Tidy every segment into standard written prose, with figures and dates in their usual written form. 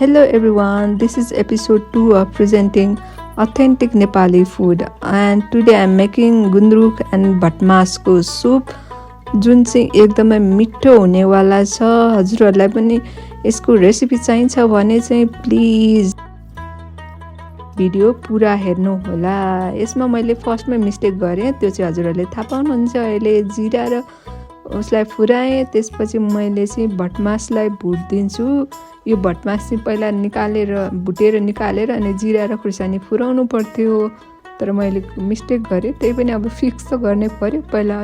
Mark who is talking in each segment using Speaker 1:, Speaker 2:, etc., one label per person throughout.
Speaker 1: Hello everyone, this is episode 2 of presenting authentic Nepali food, and today I'm making gundruk and bhatmasko soup जुन चाहिँ एकदमै मिठो हुनेवाला छ। हजुरहरूलाई पनि यसको रेसिपी चाहिन्छ भने चाहिँ प्लिज भिडियो पुरा हेर्नु होला। यसमा मैले फर्स्टमै मिस्टेक गरेँ, त्यो चाहिँ हजुरहरूले थाहा पाउनुहुन्छ। अहिले जिरा र उसलाई फुराएँ, त्यसपछि मैले चाहिँ भटमासलाई भुट्दिन्छु। यो भटमास चाहिँ पहिला भुटेर निकालेर अनि जिरा र खुर्सानी फुराउनु पर्थ्यो, तर मैले मिस्टेक गरेँ। त्यही पनि अब फिक्स त गर्नै पर्यो पहिला।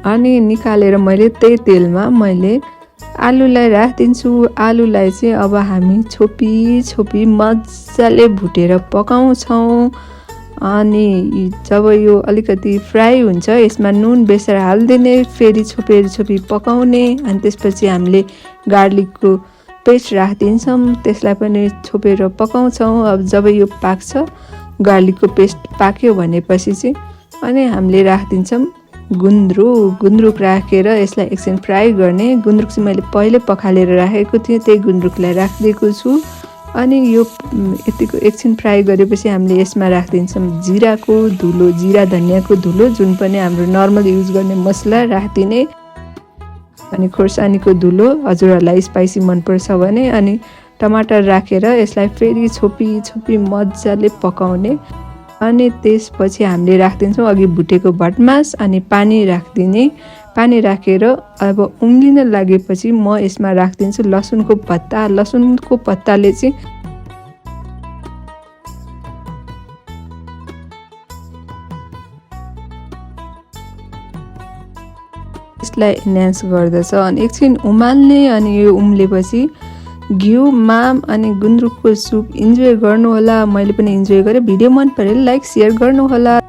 Speaker 1: अनि निकालेर मैले त्यही तेलमा मैले आलुलाई राखिदिन्छु। आलुलाई चाहिँ अब हामी छोपी मजाले भुटेर पकाउँछौँ। अनि जब यो अलिकति फ्राई हुन्छ, यसमा नुन बेसेर हालिदिने, फेरि छोपी पकाउने। अनि त्यसपछि हामीले गार्लिकको पेस्ट राखिदिन्छौँ, त्यसलाई पनि छोपेर पकाउँछौँ। अब जब यो पाक्छ, गार्लिकको पेस्ट पाक्यो भनेपछि चाहिँ अनि हामीले राखिदिन्छौँ गुन्द्रुक राखेर यसलाई एकछिन फ्राई गर्ने। गुन्द्रुक चाहिँ मैले पहिले पखालेर राखेको थिएँ, त्यही गुन्द्रुकलाई राखिदिएको छु। अनि यो यतिको एकछिन फ्राई गरेपछि हामीले यसमा राखिदिन्छौँ जिराको धुलो, जिरा धनियाँको धुलो, जुन पनि हाम्रो नर्मल युज गर्ने मसला राखिदिने। अनि खोर्सानीको धुलो, हजुरहरूलाई स्पाइसी मनपर्छ भने। अनि टमाटर राखेर यसलाई फेरि छोपी मजाले पकाउने। अनि त्यसपछि हामीले राखिदिन्छौँ अघि भुटेको भटमास, अनि पानी राखिदिने। पानी राखेर अब उम्लिन लागेपछि म यसमा राखिदिन्छु लसुनको पत्ता। लसुनको पत्ताले चाहिँ यसलाई इन्हान्स गर्दछ। अनि एकछिन उमाल्ने। अनि यो उम्लेपछि घिउ, माम अनि गुन्द्रुकको सुप इन्जोय गर्नुहोला। मैले पनि इन्जोय गरेँ। भिडियो मन परे लाइक सेयर गर्नुहोला।